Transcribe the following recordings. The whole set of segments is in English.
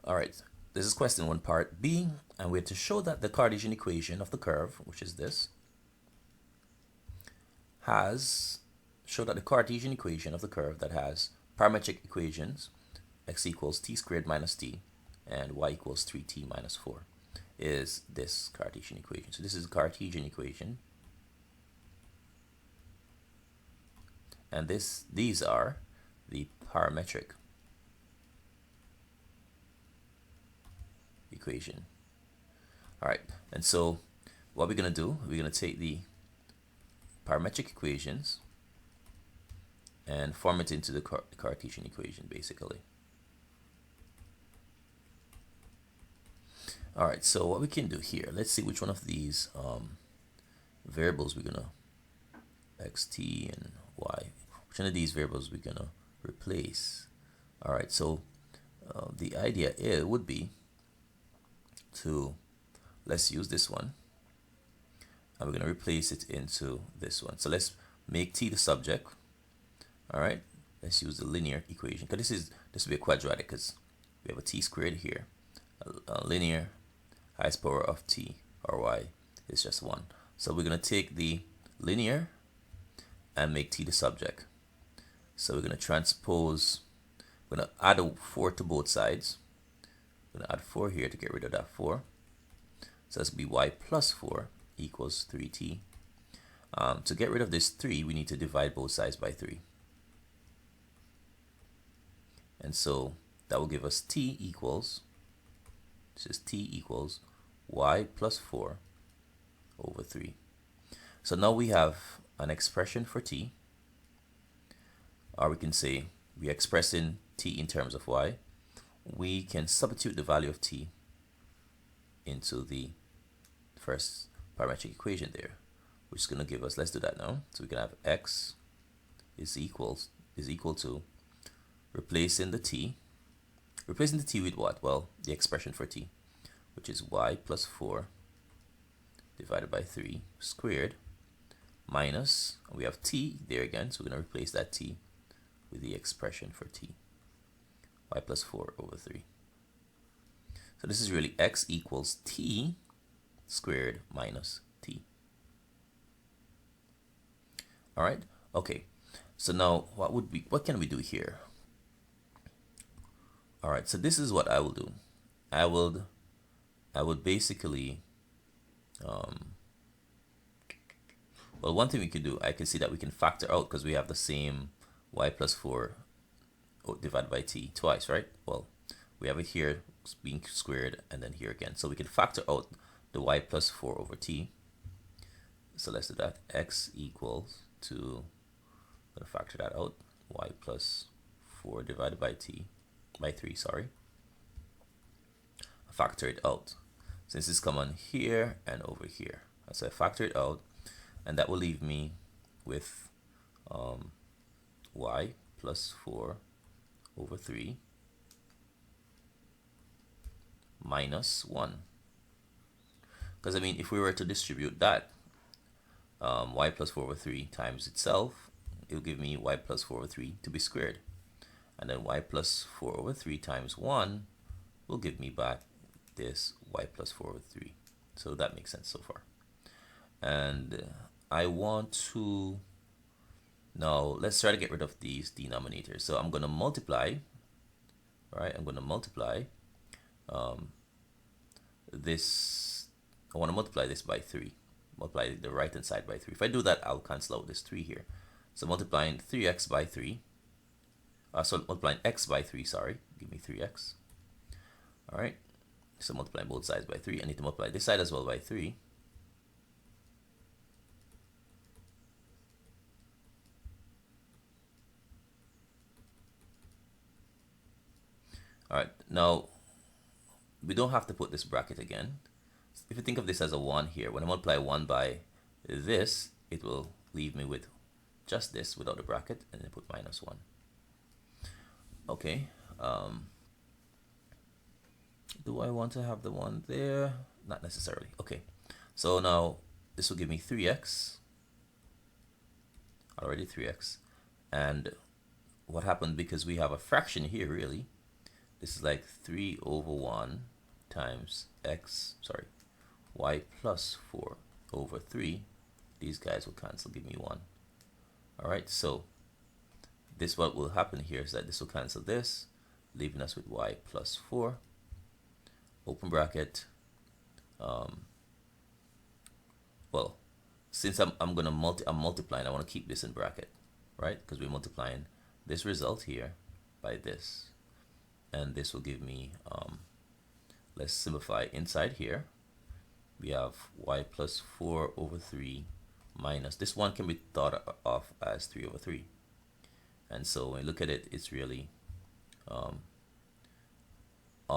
All right, this is question 1 part B, and we're to show that the Cartesian equation of the curve, which is this, show that the Cartesian equation of the curve that has parametric equations x equals t squared minus t and y equals 3t minus 4 is this Cartesian equation. So this is the Cartesian equation, and these are the parametric equation. All right, and so what we're going to do, we're going to take the parametric equations and form it into the Cartesian equation, basically. All right, so what we can do here, let's see which one of these variables we're gonna xt and y, which one of these variables we're gonna replace. All right, so the idea would be to, let's use this one, and we're gonna replace it into this one. So let's make t the subject. All right, let's use the linear equation, because this will be a quadratic, because we have a t squared here. A linear highest power of t or y is just 1. So we're going to take the linear and make t the subject. So we're going to transpose, we're going to add a 4 to both sides. We're going to add 4 here to get rid of that 4. So that's going to be y plus 4 equals 3t. To get rid of this 3, we need to divide both sides by 3. And so that will give us t equals, this is t equals y plus 4 over 3. So now we have an expression for t, or we can say we are expressing t in terms of y. We can substitute the value of t into the first parametric equation there, which is going to give us, let's do that now. So we can have x is equal to, replacing the t with what? Well, the expression for t, which is y plus 4 divided by 3 squared minus, we have t there again, so we're going to replace that t with the expression for t, y plus 4 over 3. So this is really x equals t squared minus t. All right, okay. So now what can we do here? All right, so this is what I will do. I would basically, well, one thing we could do, I can see that we can factor out, because we have the same y plus 4 divided by t twice, right? Well, we have it here being squared and then here again. So we can factor out the y plus 4 over t. So let's do that. X equals to, I'm going to factor that out, y plus 4 divided by t. By 3, sorry. I factor it out. Since it's common here and over here. So I factor it out, and that will leave me with y plus 4 over 3 minus 1. Because I mean, if we were to distribute that, y plus 4 over 3 times itself, it will give me y plus 4 over 3 to be squared. And then y plus 4 over 3 times 1 will give me back this y plus 4 over 3. So that makes sense so far. And I want to, now let's try to get rid of these denominators. So I'm going to multiply, right? I'm going to multiply this, I want to multiply this by 3. Multiply the right hand side by 3. If I do that, I'll cancel out this 3 here. So multiplying 3x by 3. So multiplying x by 3, sorry, give me 3x. All right, so multiplying both sides by 3. I need to multiply this side as well by 3. All right, now we don't have to put this bracket again. If you think of this as a 1 here, when I multiply 1 by this, it will leave me with just this without the bracket, and then put minus 1. Okay, do I want to have the 1 there? Not necessarily. Okay, so now this will give me 3x, already 3x, and what happened, because we have a fraction here really, this is like 3 over 1 times y plus 4 over 3. These guys will cancel, give me 1. Alright, so this, what will happen here is that this will cancel this, leaving us with y plus 4, open bracket. Well, since I'm multiplying, I want to keep this in bracket, right? Because we're multiplying this result here by this, and this will give me, let's simplify inside here. We have y plus 4 over 3 minus, this one can be thought of as 3 over 3. And so when you look at it, it's really all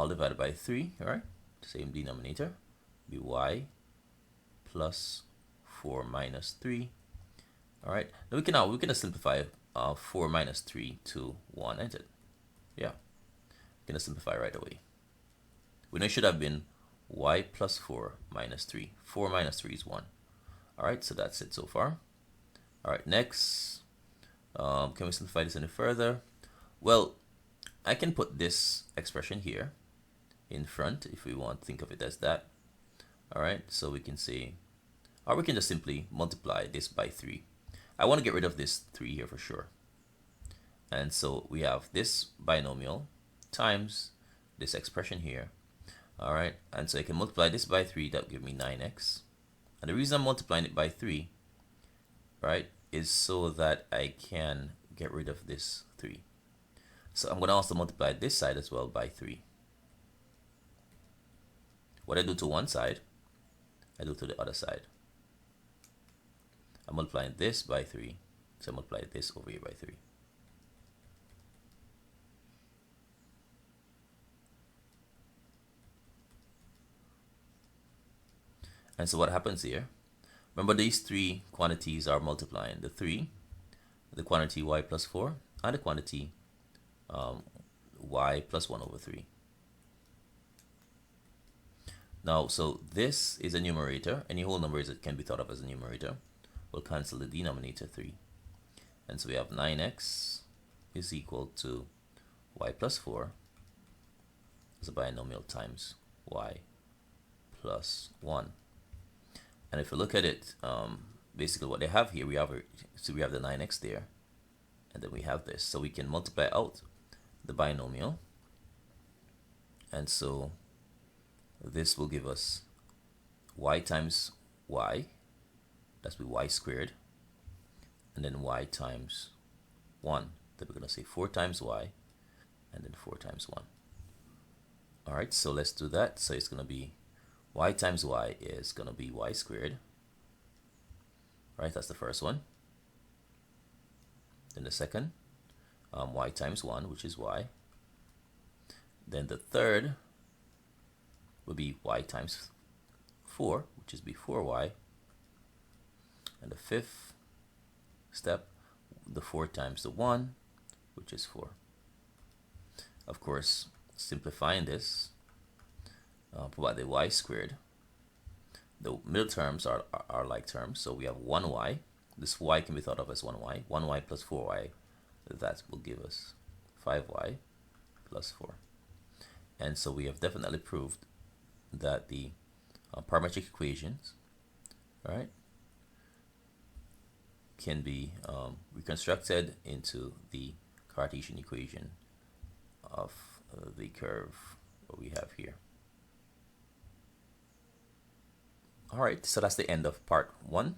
divided by 3, right? Same denominator, be y plus 4 minus 3. All right, now we can simplify 4 minus 3 to 1, isn't it? Yeah, we can simplify right away. We know it should have been y plus 4 minus 3. 4 minus 3 is 1. All right, so that's it so far. All right, next, can we simplify this any further? Well, I can put this expression here in front if we want to think of it as that. All right, so we can say, or we can just simply multiply this by 3. I want to get rid of this 3 here for sure. And so we have this binomial times this expression here. All right, and so I can multiply this by 3, that will give me 9x. And the reason I'm multiplying it by 3, right, is so that I can get rid of this 3. So I'm going to also multiply this side as well by 3. What I do to one side, I do to the other side. I'm multiplying this by 3, so I multiply this over here by 3. And so what happens here, remember these 3 quantities are multiplying, the 3, the quantity y plus 4, and the quantity y plus 1 over 3. Now, so this is a numerator. Any whole numbers that can be thought of as a numerator will cancel the denominator 3. And so we have 9x is equal to y plus 4 as a binomial times y plus 1. And if you look at it, basically what they have here, we have the 9x there, and then we have this. So we can multiply out the binomial, and so this will give us y times y, that's be y squared, and then y times 1. Then we're going to say 4 times y, and then 4 times 1. All right, so let's do that. So it's going to be y times y is going to be y squared. Right, that's the first one. Then the second, y times 1, which is y. Then the third will be y times 4, which is be 4y. And the fifth step, the 4 times the 1, which is 4. Of course, simplifying this, provide the y squared. The middle terms are like terms, so we have 1y. This y can be thought of as 1y. 1y plus 4y, that will give us 5y plus 4. And so we have definitely proved that the parametric equations, right, can be reconstructed into the Cartesian equation of the curve what we have here. All right, so that's the end of part 1.